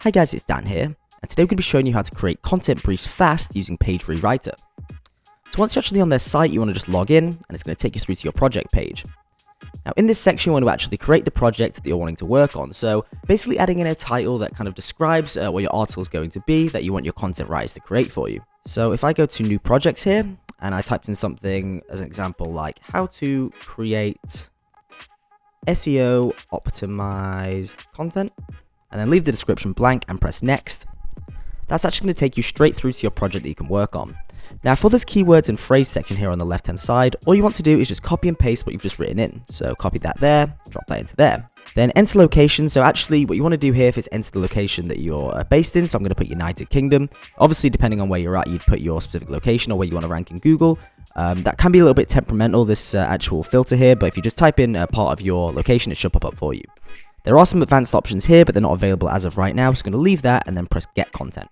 Hi guys, it's Dan here, and today we're going to be showing you how to create content briefs fast using Page ReWriter. So once you're actually on their site, you want to just log in, and it's going to take you through to your project page. Now in this section, you want to actually create the project that you're wanting to work on. So basically adding in a title that kind of describes what your article is going to be that you want your content writers to create for you. So if I go to new projects here, and I typed in something as an example like how to create SEO optimized content, and then leave the description blank and press next. That's actually going to take you straight through to your project that you can work on. Now for this keywords and phrase section here on the left hand side, all you want to do is just copy and paste what you've just written in. So copy that there, drop that into there. Then enter location. So actually what you want to do here is enter the location that you're based in. So I'm going to put United Kingdom. Obviously depending on where you're at, you'd put your specific location or where you want to rank in Google. That can be a little bit temperamental, this actual filter here, but if you just type in a part of your location, it should pop up for you. There are some advanced options here, but they're not available as of right now, so I'm going to leave that and then press Get Content.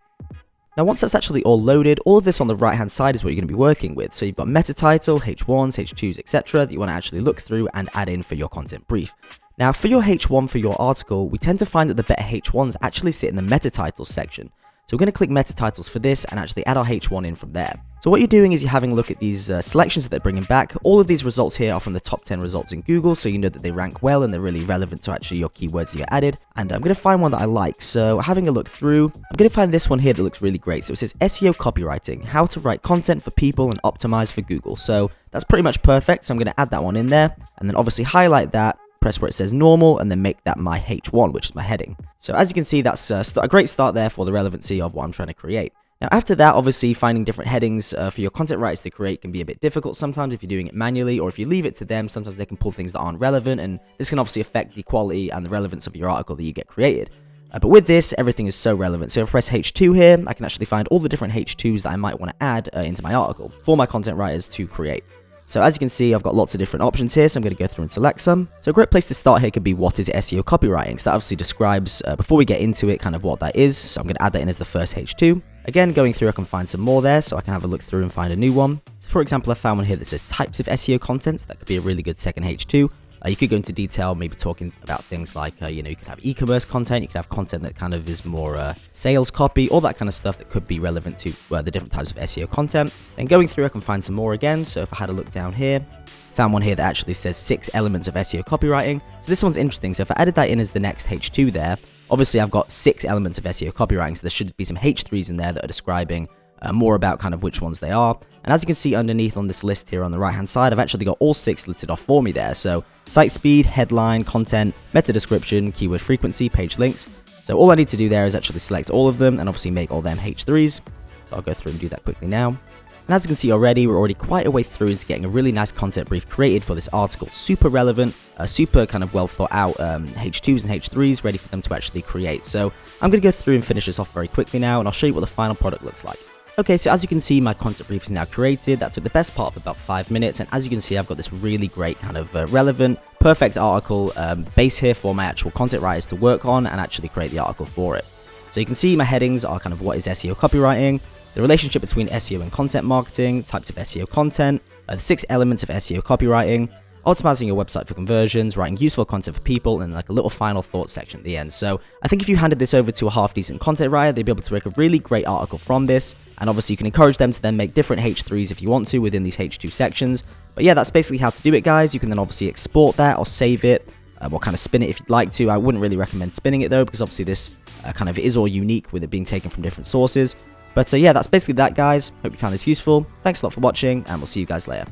Now once that's actually all loaded, all of this on the right hand side is what you're going to be working with. So you've got meta title, H1s, H2s, etc. that you want to actually look through and add in for your content brief. Now for your H1 for your article, we tend to find that the better H1s actually sit in the meta titles section. So we're going to click meta titles for this and actually add our H1 in from there. So what you're doing is you're having a look at these selections that they're bringing back. All of these results here are from the top 10 results in Google, so you know that they rank well and they're really relevant to actually your keywords that you added. And I'm going to find one that I like. So having a look through, I'm going to find this one here that looks really great. So it says SEO Copywriting, how to write content for people and optimize for Google. So that's pretty much perfect. So I'm going to add that one in there and then obviously highlight that, press where it says normal, and then make that my H1, which is my heading. So as you can see, that's a great start there for the relevancy of what I'm trying to create. Now after that, obviously finding different headings for your content writers to create can be a bit difficult sometimes if you're doing it manually, or if you leave it to them, sometimes they can pull things that aren't relevant, and this can obviously affect the quality and the relevance of your article that you get created. But with this, everything is so relevant. So if I press H2 here, I can actually find all the different H2s that I might want to add into my article for my content writers to create. So as you can see, I've got lots of different options here, so I'm going to go through and select some. So a great place to start here could be what is SEO copywriting. So that obviously describes, before we get into it, kind of what that is. So I'm going to add that in as the first H2. Again, going through, I can find some more there, so I can have a look through and find a new one. So for example, I found one here that says types of SEO content. So that could be a really good second H2. You could go into detail, maybe talking about things like, you could have e-commerce content, you could have content that kind of is more sales copy, all that kind of stuff that could be relevant to the different types of SEO content. And going through, I can find some more again. So if I had a look down here, found one here that actually says 6 elements of SEO copywriting. So this one's interesting. So if I added that in as the next H2 there, obviously I've got 6 elements of SEO copywriting. So there should be some H3s in there that are describing more about kind of which ones they are. And as you can see underneath on this list here on the right hand side, I've actually got all 6 listed off for me there. So site speed, headline, content, meta description, keyword frequency, page links. So all I need to do there is actually select all of them and obviously make all them H3s. So I'll go through and do that quickly now. And as you can see already, we're already quite a way through into getting a really nice content brief created for this article. Super relevant, super kind of well thought out H2s and H3s ready for them to actually create. So I'm going to go through and finish this off very quickly now, and I'll show you what the final product looks like. Okay, so as you can see, my content brief is now created. That took the best part of about 5 minutes, and as you can see, I've got this really great kind of relevant, perfect article base here for my actual content writers to work on and actually create the article for it. So you can see my headings are kind of what is SEO copywriting, the relationship between SEO and content marketing, types of SEO content, the 6 elements of SEO copywriting, optimizing your website for conversions, writing useful content for people, and like a little final thought section at the end. So I think if you handed this over to a half-decent content writer, they'd be able to make a really great article from this. And obviously you can encourage them to then make different H3s if you want to within these H2 sections. But yeah, that's basically how to do it, guys. You can then obviously export that or save it, or kind of spin it if you'd like to. I wouldn't really recommend spinning it though, because obviously this kind of is all unique with it being taken from different sources. But yeah, that's basically that, guys. Hope you found this useful. Thanks a lot for watching, and we'll see you guys later.